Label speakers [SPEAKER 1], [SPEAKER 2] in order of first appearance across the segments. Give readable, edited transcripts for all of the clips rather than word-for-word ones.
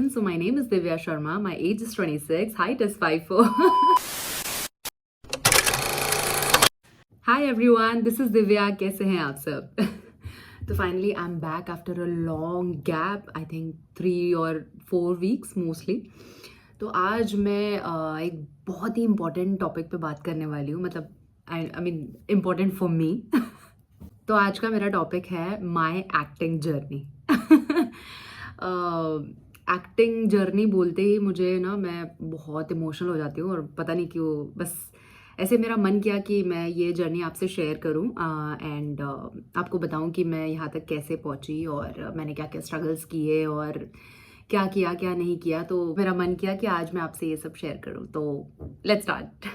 [SPEAKER 1] So my name is Divya Sharma. My age is 26. Height is 5'4". Hi everyone, this is Divya. कैसे हैं आप सब? तो finally I am back after a long gap, I think 3 और 4 weeks mostly. तो आज मैं एक बहुत ही इम्पॉर्टेंट टॉपिक पे बात करने वाली हूँ, मतलब I mean important for me. तो आज का मेरा टॉपिक है माई एक्टिंग जर्नी। एक्टिंग जर्नी बोलते ही मुझे ना मैं बहुत इमोशनल हो जाती हूँ, और पता नहीं क्यों, बस ऐसे मेरा मन किया कि मैं ये जर्नी आपसे शेयर करूं एंड आपको बताऊं कि मैं यहाँ तक कैसे पहुंची और मैंने क्या क्या स्ट्रगल्स किए और क्या किया क्या नहीं किया। तो मेरा मन किया कि आज मैं आपसे ये सब शेयर करूं। तो let's start.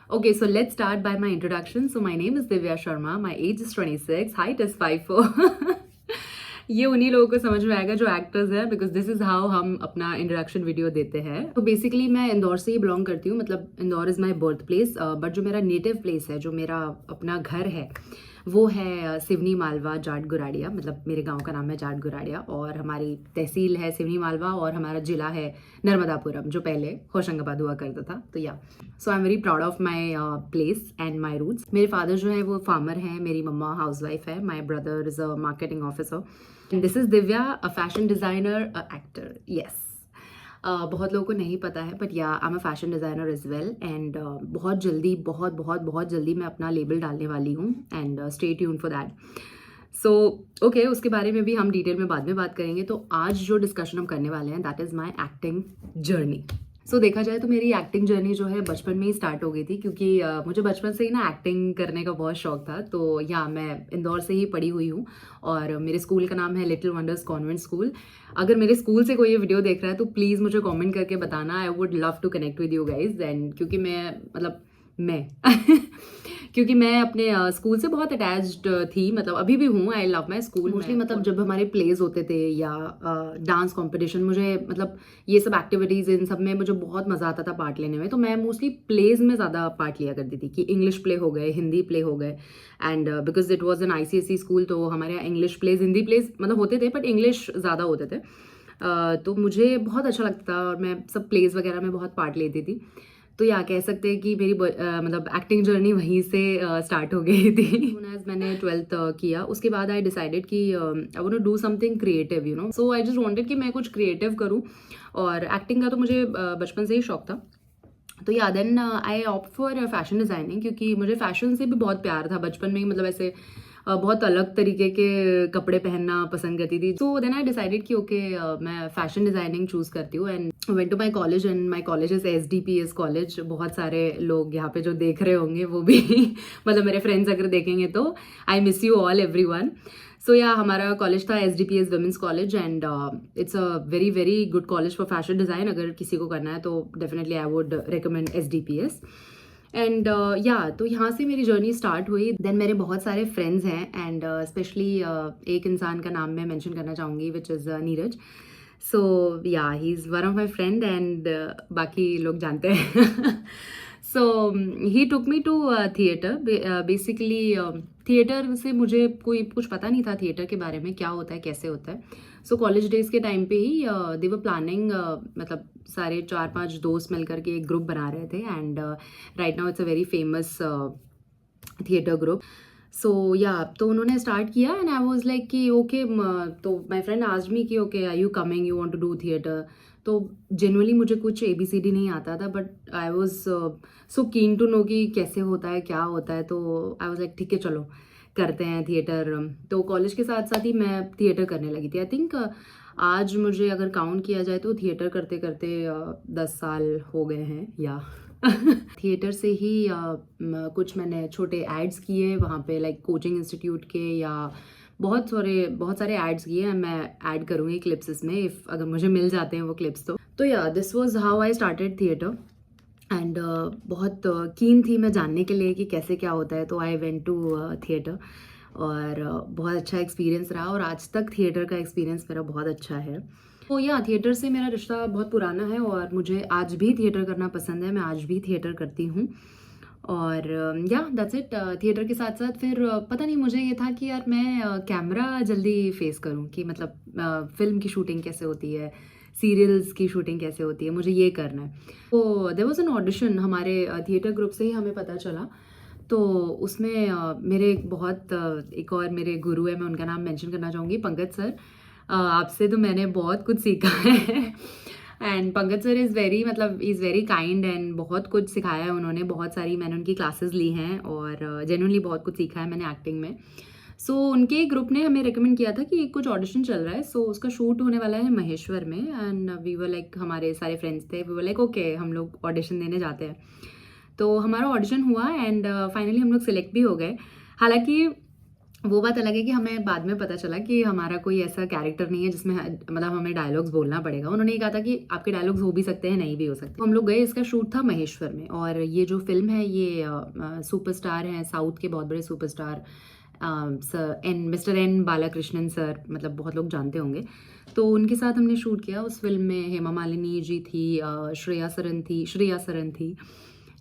[SPEAKER 1] Okay, so let's start by my introduction. So my name is Divya Sharma. My age is 26. Height is 5'4". ये उन्हीं लोगों को समझ में आएगा जो एक्टर्स हैं, बिकॉज दिस इज हाउ हम अपना इंट्रोडक्शन वीडियो देते हैं। तो बेसिकली मैं इंदौर से ही बिलोंग करती हूँ, मतलब Indore is my birth place, but जो मेरा नेटिव प्लेस है, जो मेरा अपना घर है, वो है सिवनी मालवा जाट गुराड़िया। मतलब मेरे गांव का नाम है जाट गुराड़िया, और हमारी तहसील है सिवनी मालवा, और हमारा जिला है नर्मदापुरम, जो पहले होशंगाबाद हुआ करता था। तो yeah so I am very proud of my place and my roots. मेरे फादर जो है वो फार्मर हैं, मेरी मम्मा हाउस वाइफ है, my brother is a marketing officer, and this is Divya, a fashion designer, a actor. Yes, बहुत लोगों को नहीं पता है, बट या I am a fashion designer is well. And बहुत जल्दी, बहुत बहुत बहुत जल्दी मैं अपना लेबल डालने वाली हूँ, and stay tuned for that. So okay, उसके बारे में भी हम डिटेल में बाद में बात करेंगे। तो आज जो डिस्कशन हम करने वाले हैं, that is my acting journey. So देखा जाए तो मेरी एक्टिंग जर्नी जो है बचपन में ही स्टार्ट हो गई थी, क्योंकि मुझे बचपन से ही ना एक्टिंग करने का बहुत शौक था। तो या मैं इंदौर से ही पढ़ी हुई हूँ, और मेरे स्कूल का नाम है लिटिल वंडर्स कॉन्वेंट स्कूल। अगर मेरे स्कूल से कोई ये वीडियो देख रहा है तो प्लीज़ मुझे कमेंट करके बताना। I would love to connect with you guys. And क्योंकि मैं क्योंकि मैं अपने स्कूल से बहुत अटैच्ड थी, मतलब अभी भी हूँ। I love my school mostly. मतलब जब हमारे प्लेज होते थे या डांस कंपटीशन, मुझे मतलब ये सब एक्टिविटीज़, इन सब में मुझे बहुत मज़ा आता था पार्ट लेने में। तो मैं मोस्टली प्लेज में ज़्यादा पार्ट लिया करती थी, कि इंग्लिश प्ले हो गए, हिंदी प्ले हो गए। And because it was an ICSE school, तो हमारे यहाँ इंग्लिश प्लेज, हिंदी प्लेज मतलब होते थे, बट इंग्लिश ज़्यादा होते थे। तो मुझे बहुत अच्छा लगता था, और मैं सब प्लेज वगैरह में बहुत पार्ट लेती थी। तो या कह सकते हैं कि मेरी मतलब एक्टिंग जर्नी वहीं से स्टार्ट हो गई थी। एज मैंने 12th किया, उसके बाद आई डिसाइडेड कि I want to do something creative, you know. So I just wanted कि मैं कुछ क्रिएटिव करूं, और एक्टिंग का तो मुझे बचपन से ही शौक था। तो या then I opt for fashion designing, क्योंकि मुझे फैशन से भी बहुत प्यार था बचपन में ही, मतलब ऐसे बहुत अलग तरीके के कपड़े पहनना पसंद करती थी। सो देन आई डिसाइडेड कि ओके, मैं फैशन डिज़ाइनिंग चूज़ करती हूँ, and went to my college, and my college is SDPS college. बहुत सारे लोग यहाँ पे जो देख रहे होंगे वो भी मतलब मेरे फ्रेंड्स अगर देखेंगे तो I miss you all everyone. So yeah हमारा कॉलेज था SDPS women's college, and it's a very very good college for fashion design. अगर किसी को करना है तो definitely I would recommend SDPS। And yeah तो यहाँ से मेरी जर्नी स्टार्ट हुई। देन मेरे बहुत सारे फ्रेंड्स हैं, एंड स्पेशली एक इंसान का नाम मैं मेंशन करना चाहूँगी, which is Neeraj. So yeah he is one of my friend, and बाकी लोग जानते हैं। So he took me to theatre. Basically theatre से मुझे कोई कुछ पता नहीं था थिएटर के बारे में, क्या होता है, कैसे होता है। सो कॉलेज डेज के टाइम पे ही दे वर प्लानिंग, मतलब सारे 4-5 दोस्त मिलकर के एक ग्रुप बना रहे थे, and right now it's a very famous theatre group. So yeah तो उन्होंने स्टार्ट किया, एंड आई वाज लाइक कि ओके। तो माय फ्रेंड आस्क्ड मी कि okay, are you coming, you want to do theatre. तो जनरली मुझे कुछ ABCD नहीं आता था, but I was so keen to know कि कैसे होता है, क्या होता है। तो आई वाज लाइक ठीक है, चलो करते हैं थिएटर। तो कॉलेज के साथ साथ ही मैं थिएटर करने लगी थी। आई थिंक आज मुझे अगर काउंट किया जाए तो थिएटर करते करते 10 साल हो गए हैं या थिएटर से ही कुछ मैंने छोटे एड्स किए वहाँ पे, लाइक कोचिंग इंस्टीट्यूट के, या बहुत सारे एड्स किए हैं। मैं ऐड करूँगी क्लिप्स इसमें, इफ़ अगर मुझे मिल जाते हैं वो क्लिप्स। तो या this was how I started theatre, and बहुत कीन थी मैं जानने के लिए कि कैसे क्या होता है। तो आई वेंट टू थिएटर, और बहुत अच्छा एक्सपीरियंस रहा, और आज तक थिएटर का एक्सपीरियंस मेरा बहुत अच्छा है। तो या थिएटर से मेरा रिश्ता बहुत पुराना है, और मुझे आज भी थिएटर करना पसंद है। मैं आज भी थिएटर करती हूँ, और या दैट्स इट। थिएटर के साथ साथ फिर पता नहीं, मुझे ये था कि यार मैं कैमरा जल्दी फेस करूँ, कि मतलब फिल्म की शूटिंग कैसे होती है, सीरियल्स की शूटिंग कैसे होती है, मुझे ये करना है। तो देयर वाज़ एन ऑडिशन, हमारे थिएटर ग्रुप से ही हमें पता चला। तो उसमें मेरे एक बहुत एक और मेरे गुरु हैं, मैं उनका नाम मेंशन करना चाहूँगी, पंकज सर। आपसे तो मैंने बहुत कुछ सीखा है and Pankaj sir is very, मतलब इज़ वेरी काइंड एंड बहुत कुछ सिखाया है उन्होंने, बहुत सारी मैंने उनकी क्लासेस ली हैं और जेन्युइनली बहुत कुछ सीखा है मैंने एक्टिंग में। सो उनके ग्रुप ने हमें रिकमेंड किया था कि कुछ ऑडिशन चल रहा है, सो उसका शूट होने वाला है महेश्वर में एंड वी वर लाइक, हमारे सारे फ्रेंड्स थे, वी वर लाइक ओके हम लोग ऑडिशन देने जाते हैं। तो हमारा ऑडिशन हुआ एंड फाइनली हम लोग सिलेक्ट भी हो गए। हालाँकि वो बात अलग है कि हमें बाद में पता चला कि हमारा कोई ऐसा कैरेक्टर नहीं है जिसमें मतलब हमें डायलॉग्स बोलना पड़ेगा। उन्होंने ये कहा था कि आपके डायलॉग्स हो भी सकते हैं, नहीं भी हो सकते। तो हम लोग गए, इसका शूट था महेश्वर में और ये जो फ़िल्म है ये सुपरस्टार हैं, साउथ के बहुत बड़े superstar sir N mister N Balakrishnan sir, मतलब बहुत लोग जानते होंगे। तो उनके साथ हमने शूट किया उस फ़िल्म में। हेमा मालिनी जी थी, श्रेया सरन थी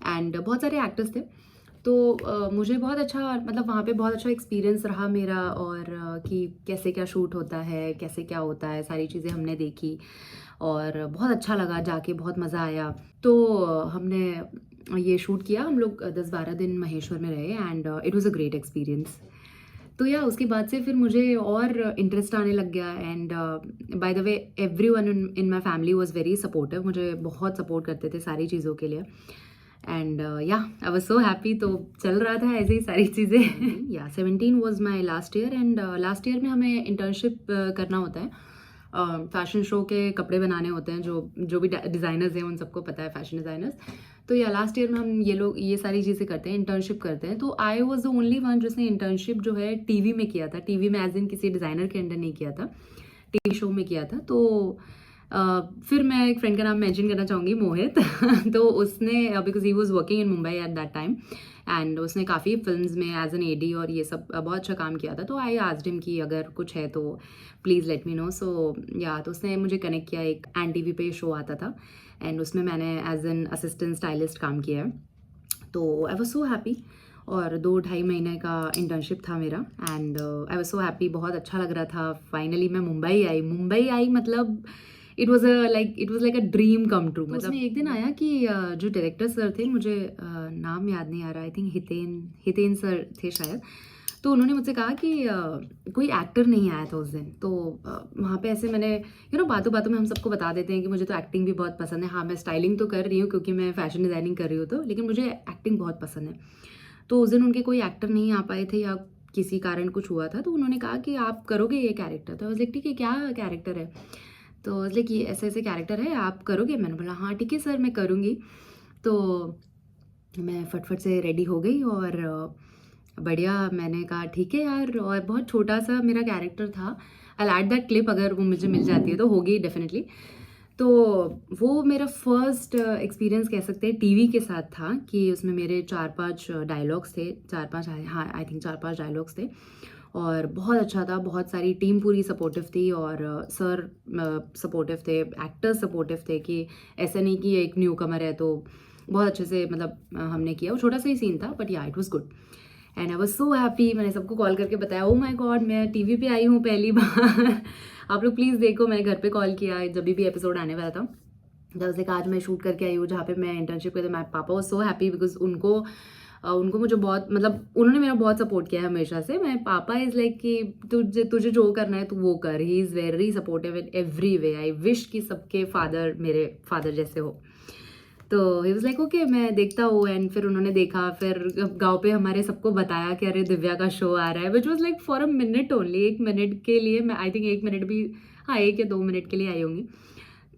[SPEAKER 1] एंड बहुत सारे एक्टर्स थे। तो मुझे बहुत अच्छा, मतलब वहाँ पे बहुत अच्छा एक्सपीरियंस रहा मेरा और कि कैसे क्या शूट होता है, कैसे क्या होता है, सारी चीज़ें हमने देखी और बहुत अच्छा लगा जाके, बहुत मज़ा आया। तो हमने ये शूट किया, हम लोग 10-12 दिन महेश्वर में रहे and it was a great experience. तो या उसके बाद से फिर मुझे और इंटरेस्ट आने लग गया and bye the way everyone in my family was very supportive, मुझे बहुत सपोर्ट करते थे सारी चीज़ों के लिए एंड या आई वाज सो हैप्पी। तो चल रहा था ऐसे ही सारी चीज़ें या 17 was my last year and last year में हमें इंटर्नशिप करना होता है। फैशन शो के कपड़े बनाने होते हैं, जो भी डिज़ाइनर्स हैं उन सबको पता है, फैशन डिज़ाइनर्स। तो या लास्ट ईयर में हम ये सारी चीज़ें करते हैं, इंटर्नशिप करते हैं। तो I was the only one जिसने इंटर्नशिप जो है टीवी में किया था, टीवी में एज इन किसी डिज़ाइनर के अंडर नहीं किया था, टीवी शो में किया था। तो फिर मैं एक फ्रेंड का नाम मेंशन करना चाहूँगी, मोहित तो उसने, because he was working in Mumbai at that time and उसने काफ़ी फिल्म्स में एज एन एडी और ये सब बहुत अच्छा काम किया था। तो आई आस्क्ड हिम कि अगर कुछ है तो please let me know. So yeah तो उसने मुझे कनेक्ट किया, एक एन टीवी पे शो आता था एंड उसमें मैंने एज एन असिस्टेंट स्टाइलिस्ट काम किया है। तो आई वाज सो हैप्पी और 2-2.5 महीने का इंटर्नशिप था मेरा and I was so happy, बहुत अच्छा लग रहा था। फाइनली मैं मुंबई आई, मतलब it was like a dream come true. मतलब उसमें एक दिन आया कि जो डायरेक्टर सर थे, मुझे नाम याद नहीं आ रहा, आई थिंक हितेन सर थे शायद। तो उन्होंने मुझसे कहा कि कोई एक्टर नहीं आया था उस दिन। तो वहाँ पे ऐसे मैंने बातों बातों में हम सबको बता देते हैं कि मुझे तो एक्टिंग भी बहुत पसंद है। हाँ, मैं स्टाइलिंग तो कर रही हूँ क्योंकि मैं फैशन डिज़ाइनिंग कर रही हूँ, तो लेकिन मुझे एक्टिंग बहुत पसंद है। तो उस दिन उनके कोई एक्टर नहीं आ पाए थे या किसी कारण कुछ हुआ था, तो उन्होंने कहा कि आप करोगे ये कैरेक्टर। तो आई वाज लाइक ठीक है, क्या कैरेक्टर है? तो लाइक ये ऐसे-ऐसे कैरेक्टर है, आप करोगे? मैंने बोला हाँ ठीक है सर, मैं करूँगी। तो मैं फटाफट से रेडी हो गई और बढ़िया, मैंने कहा ठीक है यार। और बहुत छोटा-सा मेरा कैरेक्टर था। I will add that clip, अगर वो मुझे मिल जाती है तो होगी डेफिनिटली। तो वो मेरा फर्स्ट एक्सपीरियंस कह सकते हैं टीवी के साथ था कि उसमें मेरे 4-5 डायलॉग्स थे, 4-5, हाँ आई थिंक 4-5 डायलॉग्स थे और बहुत अच्छा था। बहुत सारी टीम पूरी सपोर्टिव थी और सर सपोर्टिव थे, एक्टर्स सपोर्टिव थे कि ऐसा नहीं कि एक न्यू कमर है। तो बहुत अच्छे से मतलब हमने किया। वो छोटा सा ही सीन था बट या it was good and I was so happy. मैंने सबको कॉल करके बताया, ओ माय गॉड मैं टीवी पे आई हूँ पहली बार आप लोग प्लीज़ देखो। मैंने घर पे कॉल किया जब भी एपिसोड आने वाला था, जब से आज मैं शूट करके आई हूँ जहाँ पे मैं इंटर्नशिप करती। माय पापा वाज सो हैप्पी बिकॉज उनको मुझे बहुत, मतलब उन्होंने मेरा बहुत सपोर्ट किया है हमेशा से। मैं पापा इज़ लाइक कि तुझे जो करना है तू वो कर। ही is very supportive in every way. I wish कि सबके फादर मेरे फादर जैसे हो। तो ही वाज लाइक ओके मैं देखता हूँ एंड फिर उन्होंने देखा। फिर गाँव पे हमारे सबको बताया कि अरे दिव्या का शो आ रहा है, which was like for a minute only, 1 minute के लिए। मैं आई थिंक 1 मिनट भी, हाँ 1 या 2 मिनट के लिए आई होंगी।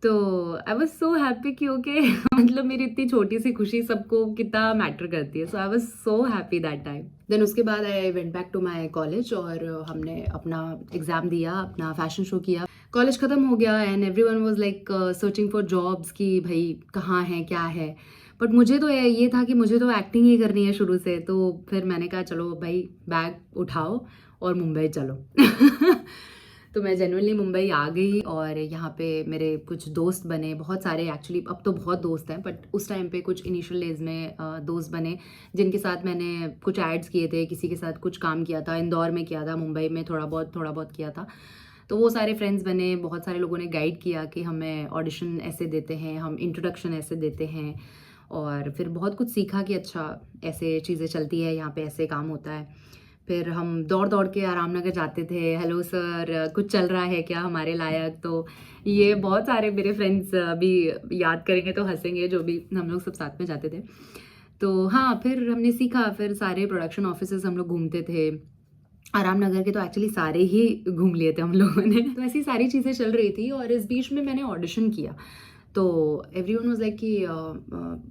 [SPEAKER 1] तो आई वाज सो हैप्पी कि ओके मतलब मेरी इतनी छोटी सी खुशी सबको कितना मैटर करती है। So I was so happy that time. Then उसके बाद I went back to my college और हमने अपना एग्ज़ाम दिया, अपना फैशन शो किया। कॉलेज ख़त्म हो गया and everyone was like searching for jobs कि भाई कहाँ है, क्या है। बट मुझे तो ये था कि मुझे तो एक्टिंग ही करनी है शुरू से। तो फिर मैंने कहा चलो भाई बैग उठाओ और मुंबई चलो तो मैं जेन्युइनली मुंबई आ गई और यहाँ पे मेरे कुछ दोस्त बने, बहुत सारे एक्चुअली। अब तो बहुत दोस्त हैं बट उस टाइम पे कुछ इनिशियल डेज़ में दोस्त बने जिनके साथ मैंने कुछ एड्स किए थे, किसी के साथ कुछ काम किया था, इंदौर में किया था, मुंबई में थोड़ा बहुत किया था। तो वो सारे फ्रेंड्स बने, बहुत सारे लोगों ने गाइड किया कि हमें ऑडिशन ऐसे देते हैं, हम इंट्रोडक्शन ऐसे देते हैं, और फिर बहुत कुछ सीखा कि अच्छा ऐसे चीज़ें चलती है, यहाँ पे ऐसे काम होता है। फिर हम दौड़-दौड़ के आराम नगर जाते थे, हेलो सर कुछ चल रहा है क्या हमारे लायक? तो ये बहुत सारे मेरे फ्रेंड्स अभी याद करेंगे तो हँसेंगे, जो भी हम लोग सब साथ में जाते थे। तो हाँ, फिर हमने सीखा, फिर सारे प्रोडक्शन ऑफिसेज़ हम लोग घूमते थे। आराम नगर के तो एक्चुअली सारे ही घूम लिए थे हम लोगों ने। तो ऐसी सारी चीज़ें चल रही थी और इस बीच में मैंने ऑडिशन किया। तो एवरीवन वाज़ लाइक कि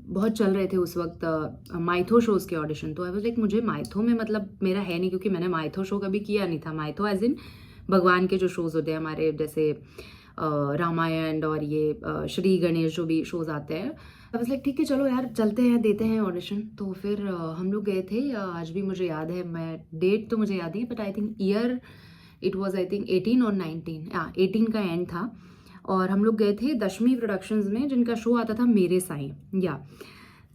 [SPEAKER 1] बहुत चल रहे थे उस वक़्त माइथो शोज़ के ऑडिशन। तो आई वाज़ लाइक मुझे माइथो में मतलब मेरा है नहीं, क्योंकि मैंने माइथो शो कभी किया नहीं था। माइथो एज़ इन भगवान के जो शोज़ होते हैं हमारे, जैसे रामायण और ये श्री गणेश जो भी शोज़ आते हैं। आई वाज़ लाइक ठीक है चलो यार चलते हैं, देते हैं ऑडिशन। तो फिर हम लोग गए थे, आज भी मुझे याद है, मैं डेट तो मुझे याद नहीं, but I think year it was I think 18 और 19, 18 का एंड था। और हम लोग गए थे दशमी प्रोडक्शंस में, जिनका शो आता था मेरे साईं, या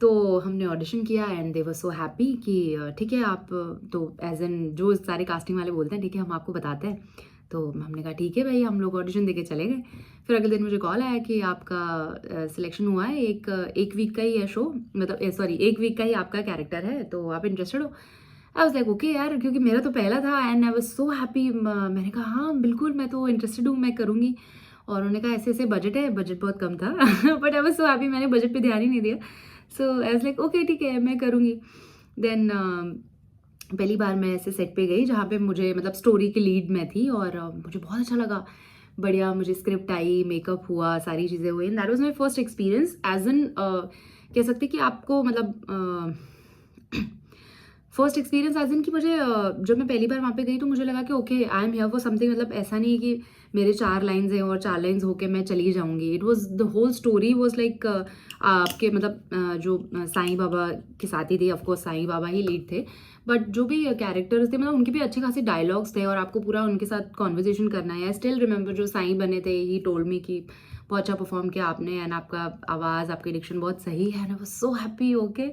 [SPEAKER 1] तो हमने ऑडिशन किया and they were so happy कि ठीक है आप तो एज एन जो सारे कास्टिंग वाले बोलते हैं ठीक है हम आपको बताते हैं। तो हमने कहा ठीक है भाई, हम लोग ऑडिशन देके चले गए। फिर अगले दिन मुझे कॉल आया कि आपका सिलेक्शन हुआ है, एक वीक का ही है शो, मतलब सॉरी एक वीक का ही आपका कैरेक्टर है, तो आप इंटरेस्टेड हो? आई वाज़ लाइक ओके यार, क्योंकि मेरा तो पहला था and I was so happy. मैंने कहा हाँ बिल्कुल, मैं तो इंटरेस्टेड हूँ, मैं करूँगी। और उन्होंने कहा ऐसे-ऐसे बजट है, बजट बहुत कम था but I was so happy, मैंने बजट पे ध्यान ही नहीं दिया। सो आई वाज़ लाइक ओके ठीक है, मैं करूँगी। देन पहली बार मैं ऐसे सेट पे गई जहाँ पे मुझे मतलब स्टोरी की लीड मैं थी, और मुझे बहुत अच्छा लगा। बढ़िया मुझे स्क्रिप्ट आई, मेकअप हुआ, सारी चीज़ें हुई and that was my first experience as an कह सकते हैं कि आपको मतलब फर्स्ट एक्सपीरियंस एज़ इन कि मुझे जब मैं पहली बार वहाँ पे गई तो मुझे लगा कि okay I am here for something. मतलब ऐसा नहीं कि मेरे 4 लाइन्स हैं और 4 लाइन्स होके मैं चली जाऊँगी। It was the whole story was like आपके मतलब जो साईं बाबा के साथी थे, ऑफ कोर्स साईं बाबा ही लीड थे, बट जो भी कैरेक्टर्स थे मतलब उनके भी अच्छे खासे डायलॉग्स थे और आपको पूरा उनके साथ कॉन्वर्सेशन करना है। आई स्टिल रिमेंबर जो साईं बने थे, ही टोल्ड मी कि बहुत अच्छा परफॉर्म किया आपने एंड आपका आवाज़, आपकी डिक्शन बहुत सही है। And I was so happy okay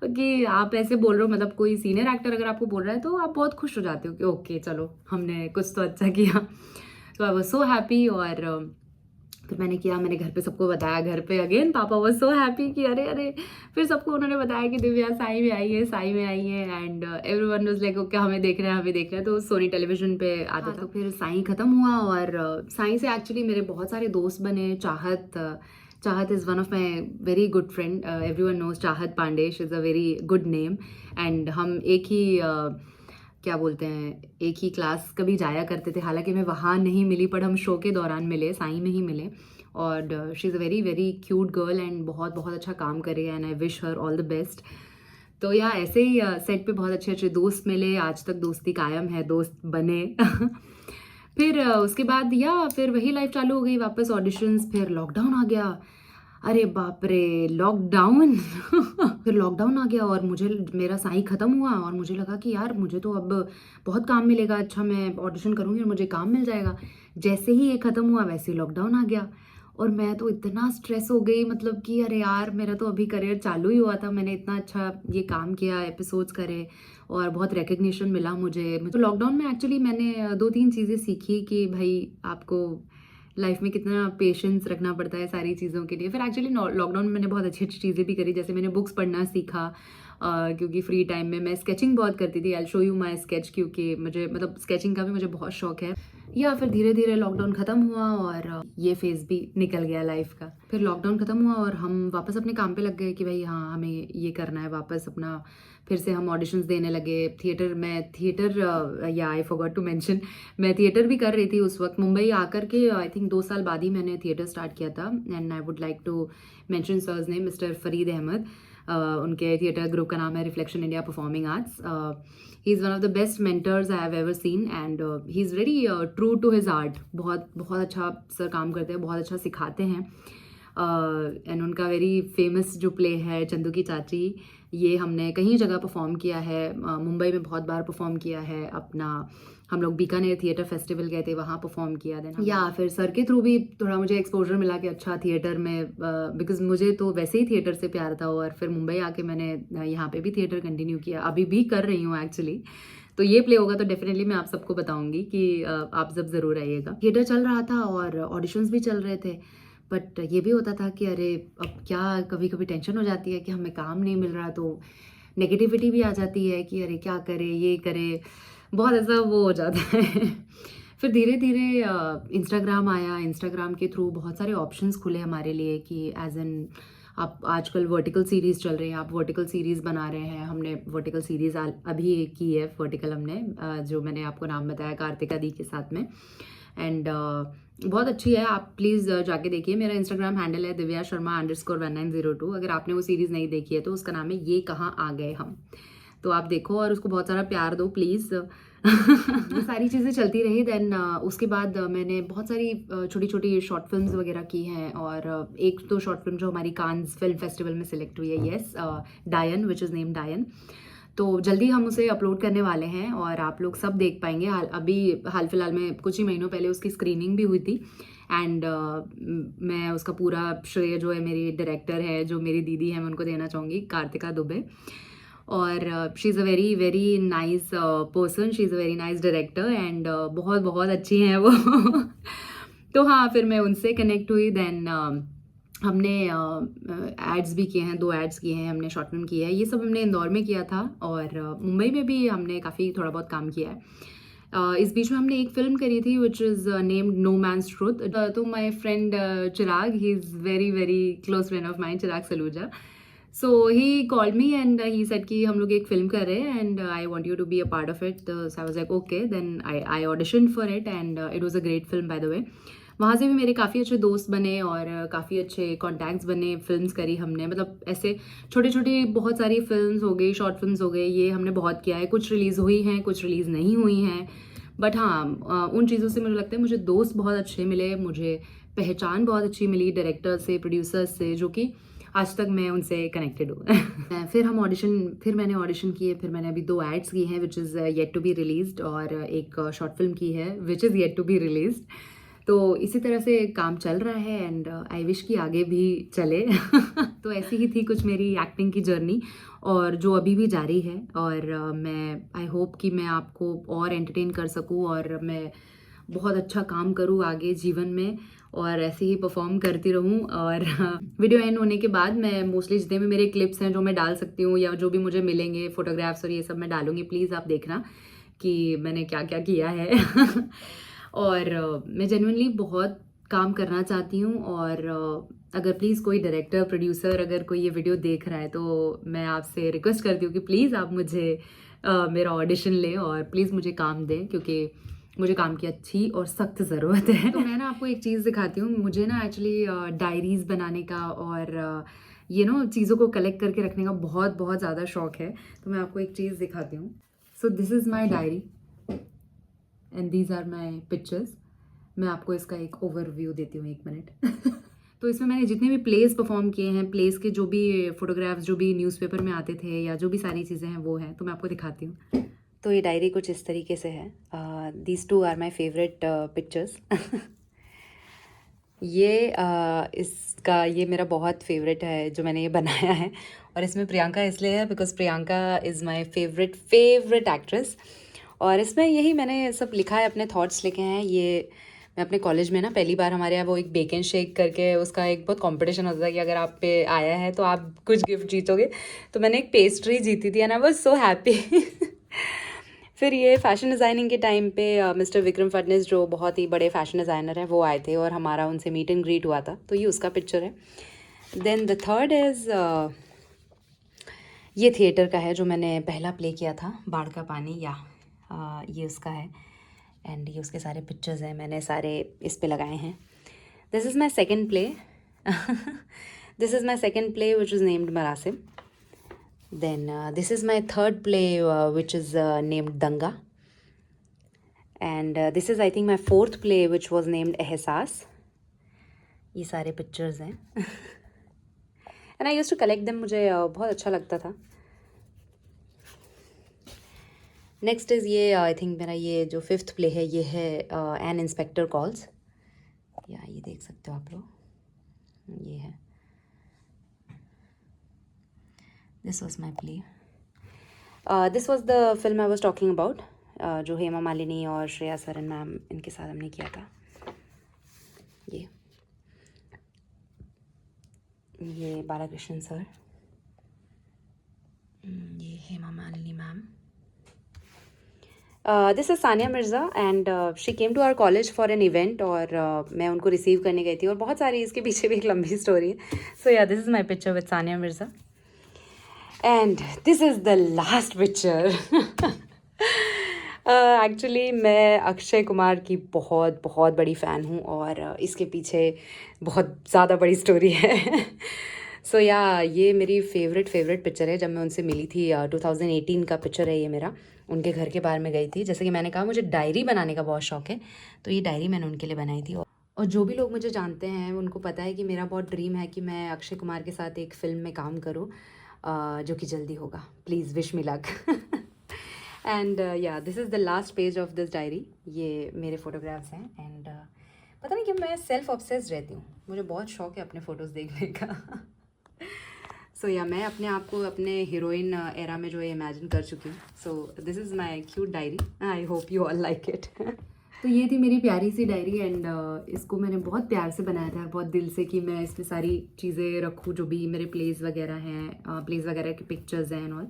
[SPEAKER 1] कि आप ऐसे बोल रहे हो, मतलब कोई सीनियर एक्टर अगर आपको बोल रहा है तो आप बहुत खुश हो जाते हो कि ओके चलो हमने कुछ तो अच्छा किया। तो आई वाज़ सो हैप्पी। और फिर मैंने किया, मैंने घर पे सबको बताया, घर पे अगेन पापा वाज़ सो हैप्पी कि अरे अरे। फिर सबको उन्होंने बताया कि दिव्या साईं में आई है, साईं में आई है and everyone was like okay हमें देख रहे हैं, हमें देख रहे हैं। तो सोनी टेलीविजन पे आता था। तो फिर साईं ख़त्म हुआ और साईं से एक्चुअली मेरे बहुत सारे दोस्त बने। Chahat is one of my very good friend, everyone knows Chahat Pandey, she is a very good name. And हम एक ही क्या बोलते हैं, एक ही क्लास कभी जाया करते थे। हालांकि मैं वहाँ नहीं मिली, पर हम शो के दौरान मिले, साईं में ही मिले। और she is a very very cute girl and बहुत बहुत अच्छा काम करे and I wish her all the best. तो या ऐसे ही सेट पे बहुत अच्छे अच्छे दोस्त मिले, आज तक दोस्ती कायम है, दोस्त बने फिर उसके बाद या फिर वही लाइफ चालू हो गई, वापस ऑडिशंस, फिर लॉकडाउन आ गया। अरे बाप रे! लॉकडाउन फिर लॉकडाउन आ गया और मुझे मेरा साईं ख़त्म हुआ और मुझे लगा कि यार मुझे तो अब बहुत काम मिलेगा, अच्छा मैं ऑडिशन करूँगी और मुझे काम मिल जाएगा। जैसे ही ये ख़त्म हुआ वैसे ही लॉकडाउन आ गया और मैं तो इतना स्ट्रेस हो गई, मतलब कि अरे यार मेरा तो अभी करियर चालू ही हुआ था, मैंने इतना अच्छा ये काम किया, एपिसोड्स करे और बहुत रिकग्निशन मिला मुझे। तो लॉकडाउन में एक्चुअली मैंने 2-3 चीज़ें सीखी कि भाई आपको लाइफ में कितना पेशेंस रखना पड़ता है सारी चीज़ों के लिए। फिर एक्चुअली लॉकडाउन में मैंने बहुत अच्छी-अच्छी चीज़ें भी करी, जैसे मैंने बुक्स पढ़ना सीखा, क्योंकि फ्री टाइम में मैं स्केचिंग बहुत करती थी। I will show you my sketch, क्योंकि मुझे मतलब स्केचिंग का भी मुझे बहुत शौक है। या फिर धीरे-धीरे लॉकडाउन ख़त्म हुआ और ये फ़ेज़ भी निकल गया लाइफ का। फिर लॉकडाउन ख़त्म हुआ और हम वापस अपने काम पे लग गए कि भाई हाँ, हमें ये करना है वापस अपना। फिर से हम ऑडिशंस देने लगे। थिएटर या आई फॉरगॉट टू मेंशन, मैं थिएटर भी कर रही थी उस वक़्त। मुंबई आकर के आई थिंक 2 साल बाद ही मैंने थिएटर स्टार्ट किया था and I would like to mention sir's name, mister Farid Ahmed. उनके थिएटर ग्रुप का नाम है Reflection India Performing Arts. He is one of the best mentors I have ever seen and he is very true to his art. बहुत बहुत अच्छा sir काम करते हैं, बहुत अच्छा सिखाते हैं। एंड उनका वेरी फेमस जो प्ले है चंदू की चाची, ये हमने कई जगह परफॉर्म किया है। मुंबई में बहुत बार परफॉर्म किया है अपना। हम लोग बीकानेर थिएटर फेस्टिवल गए थे, वहाँ परफॉर्म किया देना। या फिर सर के थ्रू भी थोड़ा मुझे एक्सपोजर मिला कि अच्छा थिएटर में, बिकॉज मुझे तो वैसे ही थिएटर से प्यार था और फिर मुंबई आके मैंने यहाँ पे भी थिएटर कंटिन्यू किया, अभी भी कर रही हूँ एक्चुअली। तो ये प्ले होगा तो डेफिनेटली मैं आप सबको बताऊंगी कि आप सब ज़रूर आइएगा। थिएटर चल रहा था और ऑडिशंस भी चल रहे थे, बट ये भी होता था कि अरे अब क्या, कभी कभी टेंशन हो जाती है कि हमें काम नहीं मिल रहा, तो नेगेटिविटी भी आ जाती है कि अरे क्या करें, ये करें, बहुत ऐसा वो हो जाता है। फिर धीरे धीरे इंस्टाग्राम आया, इंस्टाग्राम के थ्रू बहुत सारे ऑप्शंस खुले हमारे लिए कि एज एन आप आजकल वर्टिकल सीरीज़ चल रहे हैं, आप वर्टिकल सीरीज़ बना रहे हैं। हमने वर्टिकल सीरीज़ अभी एक की है, वर्टिकल हमने जो मैंने आपको नाम बताया कार्तिका दी के साथ में, एंड बहुत अच्छी है। आप प्लीज़ जाके देखिए। मेरा इंस्टाग्राम हैंडल है दिव्या शर्मा _1902। अगर आपने वो सीरीज़ नहीं देखी है तो उसका नाम है ये कहाँ आ गए हम, तो आप देखो और उसको बहुत सारा प्यार दो प्लीज़। ये सारी चीज़ें चलती रही। देन उसके बाद मैंने बहुत सारी छोटी छोटी शॉर्ट फिल्म्स वगैरह की हैं, और एक तो शॉर्ट फिल्म जो हमारी कान्स फिल्म फेस्टिवल में सिलेक्ट हुई है, येस, डायन, विच इज़ नेम डायन। तो जल्दी हम उसे अपलोड करने वाले हैं और आप लोग सब देख पाएंगे। हाल फिलहाल में कुछ ही महीनों पहले उसकी स्क्रीनिंग भी हुई थी, एंड मैं उसका पूरा श्रेय जो है मेरी डायरेक्टर है, जो मेरी दीदी है, मैं उनको देना चाहूँगी, कार्तिका दुबे। और she is a very very nice person, she is a very nice director, and बहुत बहुत अच्छी हैं वो। तो हाँ, फिर मैं उनसे कनेक्ट हुई। देन हमने एड्स भी किए हैं, 2 एड्स किए हैं हमने, शॉर्ट फिल्म की है। ये सब हमने इंदौर में किया था, और मुंबई में भी हमने काफ़ी थोड़ा बहुत काम किया है। इस बीच में हमने एक फिल्म करी थी which is named No Man's Truth. तो my friend Chirag, he is very very close friend of mine, Chirag Saluja. So he called me and he said कि हम लोग एक फिल्म कर रहे हैं and I want you to be a part of it. So I was like okay, then I auditioned for it and it was a great film by the way. वहाँ से भी मेरे काफ़ी अच्छे दोस्त बने और काफ़ी अच्छे कॉन्टैक्ट्स बने। फिल्म्स करी हमने, मतलब ऐसे छोटी छोटी बहुत सारी फिल्म्स हो गई, शॉर्ट फिल्म्स हो गई, ये हमने बहुत किया है। कुछ रिलीज़ हुई हैं, कुछ रिलीज़ नहीं हुई हैं, बट हाँ, उन चीज़ों से मुझे लगता है मुझे दोस्त बहुत अच्छे मिले, मुझे पहचान बहुत अच्छी मिली डायरेक्टर से, प्रोड्यूसर्स से, जो कि आज तक मैं उनसे कनेक्टेड हूँ। फिर मैंने ऑडिशन किए, फिर मैंने अभी 2 एड्स की हैं which is yet to be released, और एक शॉर्ट फिल्म की है which is yet to be released. तो इसी तरह से काम चल रहा है, एंड आई विश कि आगे भी चले। तो ऐसी ही थी कुछ मेरी एक्टिंग की जर्नी, और जो अभी भी जारी है। और मैं आई होप कि मैं आपको और एंटरटेन कर सकूं, और मैं बहुत अच्छा काम करूं आगे जीवन में, और ऐसे ही परफॉर्म करती रहूं। और वीडियो एंड होने के बाद मैं मोस्टली जितने भी मेरे क्लिप्स हैं जो मैं डाल सकती हूँ, या जो भी मुझे मिलेंगे फोटोग्राफ्स और ये सब मैं डालूंगी। प्लीज़ आप देखना कि मैंने क्या क्या किया है। और मैं जेन्युइनली बहुत काम करना चाहती हूँ, और अगर प्लीज़ कोई डायरेक्टर, प्रोड्यूसर, अगर कोई ये वीडियो देख रहा है, तो मैं आपसे रिक्वेस्ट करती हूँ कि प्लीज़ आप मुझे मेरा ऑडिशन लें और प्लीज़ मुझे काम दें, क्योंकि मुझे काम की अच्छी और सख्त ज़रूरत है। तो मैं ना आपको एक चीज़ दिखाती हूँ। मुझे ना एक्चुअली डायरीज़ बनाने का और ये नो चीज़ों को कलेक्ट करके रखने का बहुत बहुत ज़्यादा शौक है। तो मैं आपको एक चीज़ दिखाती हूँ। So this is my diary and these are my pictures. मैं आपको इसका एक ओवरव्यू देती हूँ, 1 मिनट। तो इसमें मैंने जितने भी प्लेस परफॉर्म किए हैं, प्लेस के जो भी फोटोग्राफ्स जो भी न्यूज़पेपर में आते थे, या जो भी सारी चीज़ें हैं वो हैं, तो मैं आपको दिखाती हूँ। तो ये डायरी कुछ इस तरीके से है। These 2 are my favourite pictures. ये मेरा बहुत फेवरेट है जो मैंने ये बनाया है, और इसमें प्रियंका इसलिए है because Priyanka is my favourite actress. और इसमें यही मैंने सब लिखा है, अपने थॉट्स लिखे हैं। ये मैं अपने कॉलेज में ना पहली बार, हमारे यहाँ वो एक बेक एंड शेक करके उसका एक बहुत कंपटीशन होता था कि अगर आप पे आया है तो आप कुछ गिफ्ट जीतोगे, तो मैंने एक पेस्ट्री जीती थी and I was so happy. फिर ये फैशन डिज़ाइनिंग के टाइम पे मिस्टर विक्रम फडनिस, जो बहुत ही बड़े फैशन डिज़ाइनर हैं, वो आए थे और हमारा उनसे मीट एंड ग्रीट हुआ था, तो ये उसका पिक्चर है। देन द थर्ड इज़ ये थिएटर का है जो मैंने पहला प्ले किया था, बाढ़ का पानी, या ये उसका है, एंड ये उसके सारे पिक्चर्स हैं, मैंने सारे इस पे लगाए हैं। This is my second play. This is my second play which is named Marasim. Then this is my third play which is named Danga, and this is I think my fourth play which was named Ehsas. ये सारे pictures हैं। and I used to collect them, मुझे बहुत अच्छा लगता था। Next is ये I think मेरा ये जो 5th प्ले है, ये है एन इंस्पेक्टर कॉल्स, या ये देख सकते हो आप लोग, ये है। This was my play. This was the film I was talking about, जो हेमा मालिनी और श्रेया सरन मैम इनके साथ हमने किया था। ये बालाकृष्णन सर, ये Hema Malini ma'am. This is Sania Mirza and she came to our college for an event, और मैं उनको रिसीव करने गई थी, और बहुत सारी इसके पीछे भी एक लंबी स्टोरी है। सो या, this is my picture with Sania Mirza, and this is the last picture. Actually मैं अक्षय कुमार की बहुत बहुत बड़ी फ़ैन हूँ, और इसके पीछे बहुत ज़्यादा बड़ी स्टोरी है। सो या, ये मेरी फेवरेट पिक्चर है। जब मैं उनसे मिली थी 2018 का पिक्चर है ये मेरा, उनके घर के बाहर में गई थी। जैसे कि मैंने कहा, मुझे डायरी बनाने का बहुत शौक है, तो ये डायरी मैंने उनके लिए बनाई थी। और जो भी लोग मुझे जानते हैं उनको पता है कि मेरा बहुत ड्रीम है कि मैं अक्षय कुमार के साथ एक फ़िल्म में काम करूँ, जो कि जल्दी होगा। Please wish me luck. And yeah, this is the last page of this diary. ये मेरे फ़ोटोग्राफ्स हैं, एंड पता नहीं क्यों मैं सेल्फ ऑब्सेस्ड रहती हूँ, मुझे बहुत शौक है अपने फ़ोटोज़ देखने का। सो या, मैं अपने आप को अपने हीरोइन एरा में जो है इमेजिन कर चुकी हूँ। So this is my cute diary, I hope you all like it. तो ये थी मेरी प्यारी सी डायरी, एंड इसको मैंने बहुत प्यार से बनाया था, बहुत दिल से, कि मैं इसमें सारी चीज़ें रखूँ जो भी मेरे प्लेस वगैरह हैं, प्लेस वगैरह के पिक्चर्स हैं and all.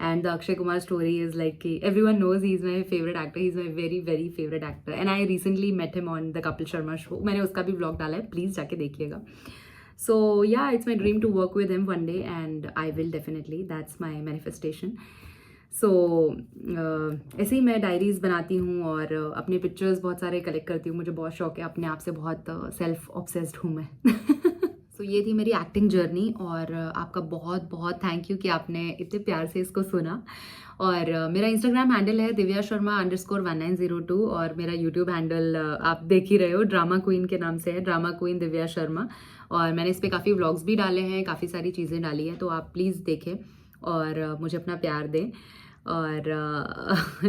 [SPEAKER 1] And the Akshay Kumar story is like कि everyone knows he is my favourite actor, he is my very favourite actor, and I recently met him on the Kapil Sharma show. मैंने उसका भी vlog डाला है, please जाके देखिएगा। So yeah, it's my dream to work with him one day, and I will definitely. That's my manifestation. So ऐसे ही मैं diaries बनाती हूँ, और अपने पिक्चर्स बहुत सारे कलेक्ट करती हूँ। मुझे बहुत शौक है, अपने आप से बहुत सेल्फ ऑब्सेस्ड हूँ मैं। सो ये थी मेरी एक्टिंग जर्नी, और आपका बहुत बहुत थैंक यू कि आपने इतने प्यार से इसको सुना। और मेरा इंस्टाग्राम हैंडल है दिव्या शर्मा _1902, और मेरा यूट्यूब हैंडल आप देख ही रहे हो, ड्रामा क्वीन के नाम से है, ड्रामा क्वीन दिव्या शर्मा। और मैंने इस पर काफ़ी व्लॉग्स भी डाले हैं, काफ़ी सारी चीज़ें डाली हैं, तो आप प्लीज़ देखें और मुझे अपना प्यार दें। और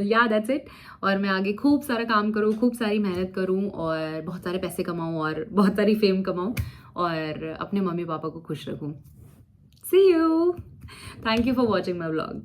[SPEAKER 1] या दैट्स इट। और मैं आगे खूब सारा काम करूँ, खूब सारी मेहनत करूँ, और बहुत सारे पैसे कमाऊँ, और बहुत सारी फेम कमाऊँ, और अपने मम्मी पापा को खुश रखूँ। See you. Thank you for watching my vlog.